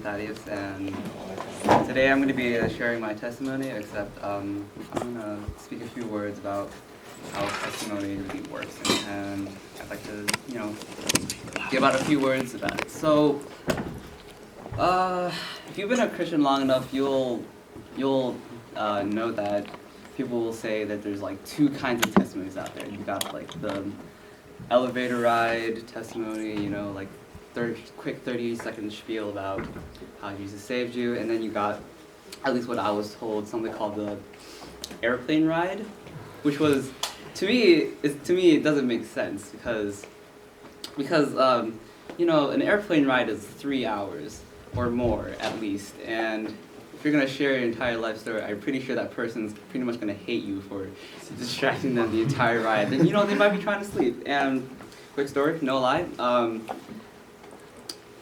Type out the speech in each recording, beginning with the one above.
Thaddeus, and today I'm going to be sharing my testimony, except I'm going to speak a few words about how testimony really works, and I'd like to, give out a few words about it. So, if you've been a Christian long enough, you'll know that people will say that there's like two kinds of testimonies out there. You've got like the elevator ride testimony, like quick 30-second spiel about how Jesus saved you, and then you got, at least what I was told, something called the airplane ride, which was, to me it doesn't make sense because an airplane ride is 3 hours or more at least, and if you're gonna share your entire life story, I'm pretty sure that person's pretty much gonna hate you for distracting them the entire ride. And they might be trying to sleep. And quick story, no lie.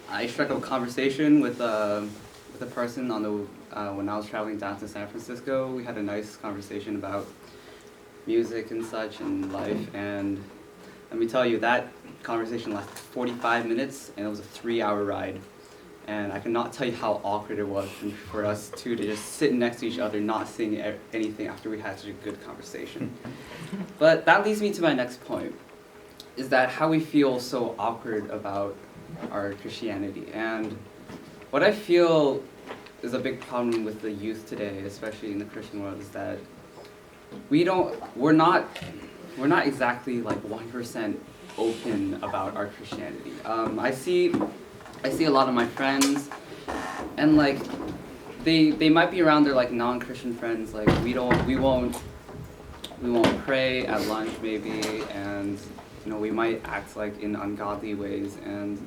I struck up a conversation with a person on when I was traveling down to San Francisco. We had a nice conversation about music and such and life. And let me tell you, that conversation lasted 45 minutes, and it was a 3-hour ride. And I cannot tell you how awkward it was for us two to just sit next to each other, not saying anything after we had such a good conversation. But that leads me to my next point, is that how we feel so awkward about our Christianity. And what I feel is a big problem with the youth today, especially in the Christian world, is that we're not exactly like 100% open about our Christianity. I see a lot of my friends, and like they might be around their like non-Christian friends. Like we won't pray at lunch maybe, and we might act like in ungodly ways, and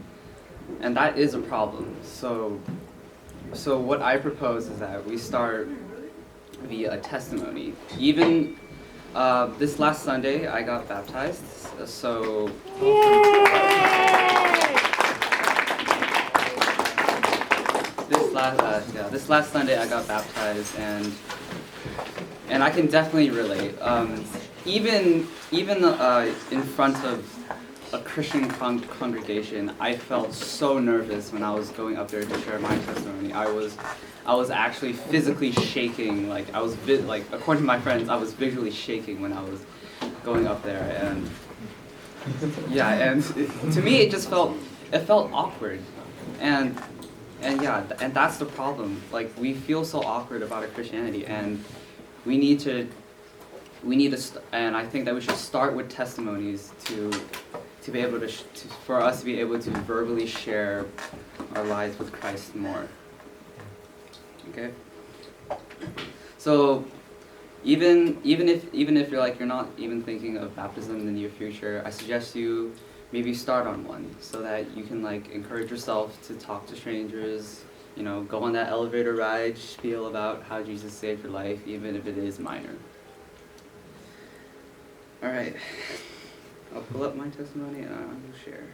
that is a problem. So what I propose is that we start via a testimony. Even this last Sunday I got baptized. So. This last Sunday I got baptized, and I can definitely relate. Even in front of a Christian congregation, I felt so nervous when I was going up there to share my testimony. I was actually physically shaking. Like according to my friends, I was visually shaking when I was going up there, and to me it felt awkward, and that's the problem. Like, we feel so awkward about our Christianity, and we need to, and I think that we should start with testimonies to be able to, for us to be able to verbally share our lives with Christ more. Okay. So, even if you're not even thinking of baptism in the near future, I suggest you maybe start on one, so that you can encourage yourself to talk to strangers, go on that elevator ride, spiel about how Jesus saved your life, even if it is minor. All right, I'll pull up my testimony and I'll share.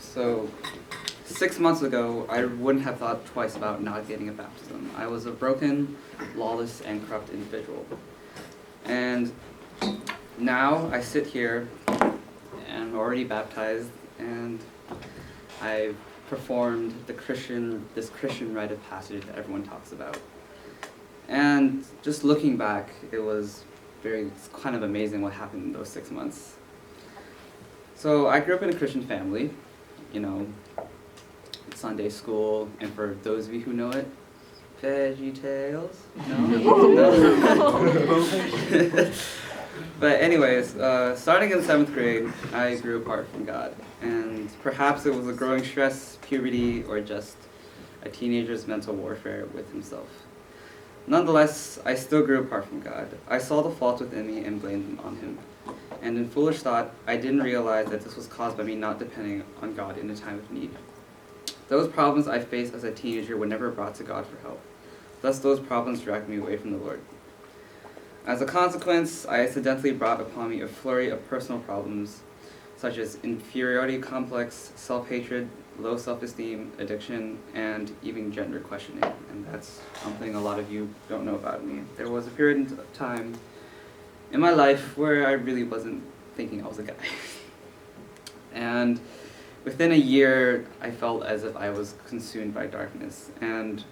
So, 6 months ago, I wouldn't have thought twice about not getting a baptism. I was a broken, lawless, and corrupt individual. And now I sit here, and I'm already baptized, and I've performed this Christian rite of passage that everyone talks about. And just looking back, it's kind of amazing what happened in those 6 months. So I grew up in a Christian family. Sunday school, and for those of you who know it, Veggie Tales? No? But anyways, starting in 7th grade, I grew apart from God, and perhaps it was a growing stress, puberty, or just a teenager's mental warfare with himself. Nonetheless, I still grew apart from God. I saw the fault within me and blamed them on Him. And in foolish thought, I didn't realize that this was caused by me not depending on God in a time of need. Those problems I faced as a teenager were never brought to God for help. Thus, those problems dragged me away from the Lord. As a consequence, I accidentally brought upon me a flurry of personal problems, such as inferiority complex, self-hatred, low self-esteem, addiction, and even gender questioning. And that's something a lot of you don't know about me. There was a period of time in my life where I really wasn't thinking I was a guy. And within a year, I felt as if I was consumed by darkness. And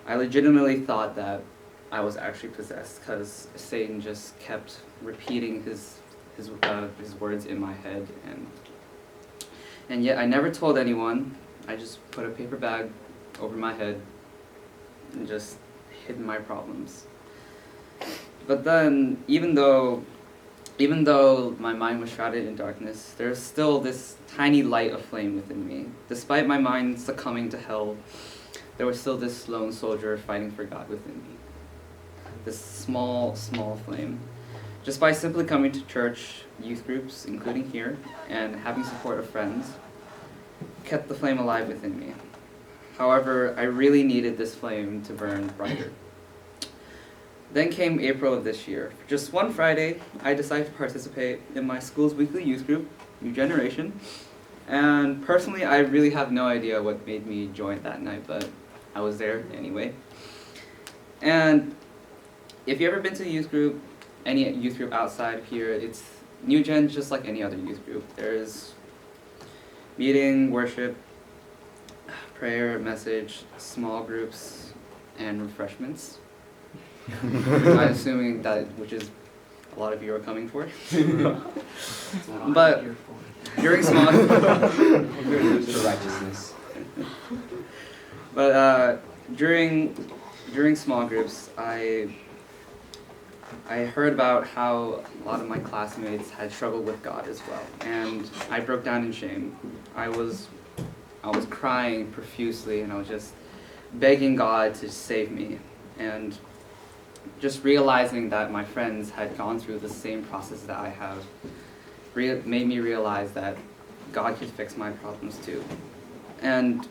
I legitimately thought that I was actually possessed, because Satan just kept repeating his words in my head, and yet I never told anyone. I just put a paper bag over my head and just hid my problems. But then, even though my mind was shrouded in darkness, there's still this tiny light of flame within me. Despite my mind succumbing to hell, there was still this lone soldier fighting for God within me. This small flame. Just by simply coming to church, youth groups, including here, and having support of friends, kept the flame alive within me. However, I really needed this flame to burn brighter. Then came April of this year. Just one Friday, I decided to participate in my school's weekly youth group, New Generation. And personally, I really have no idea what made me join that night, but I was there anyway. And if you've ever been to a youth group, any youth group outside of here, it's New Gen just like any other youth group. There's meeting, worship, prayer, message, small groups, and refreshments. I'm assuming that which is a lot of you are coming for. But during small righteousness. But during small groups, I heard about how a lot of my classmates had struggled with God as well, and I broke down in shame. I was crying profusely, and I was just begging God to save me, and just realizing that my friends had gone through the same process that I have made me realize that God could fix my problems too. And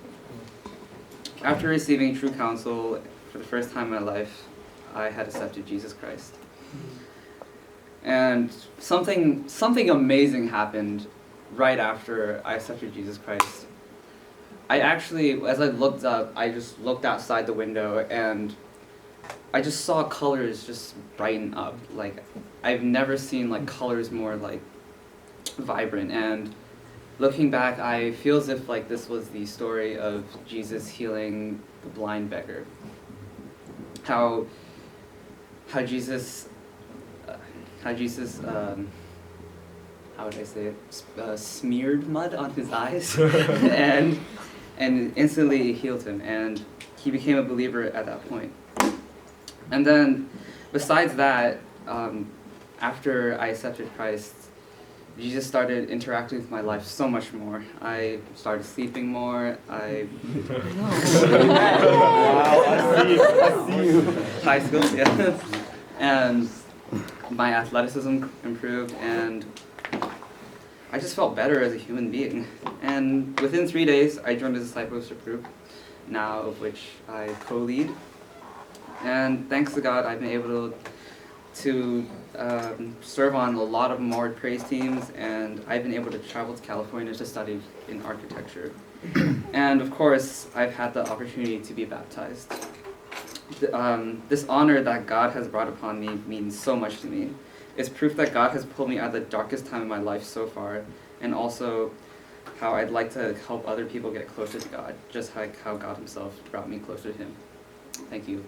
after receiving true counsel for the first time in my life, I had accepted Jesus Christ. And something amazing happened right after I accepted Jesus Christ. I actually, as I looked up, I just looked outside the window and I just saw colors just brighten up. Like, I've never seen like colors more like vibrant. And looking back, I feel as if like this was the story of Jesus healing the blind beggar. How Jesus, how would I say it, smeared mud on his eyes and instantly healed him, and he became a believer at that point. And then, besides that, after I accepted Christ, Jesus started interacting with my life so much more. I started sleeping more. Wow, I see you. High school, yeah. And my athleticism improved, and I just felt better as a human being. And within 3 days, I joined a discipleship group, now of which I co-lead. And thanks to God, I've been able to serve on a lot of more praise teams, and I've been able to travel to California to study in architecture. And of course, I've had the opportunity to be baptized. This honor that God has brought upon me means so much to me. It's proof that God has pulled me out of the darkest time of my life so far, and also how I'd like to help other people get closer to God, just like how God himself brought me closer to him. Thank you.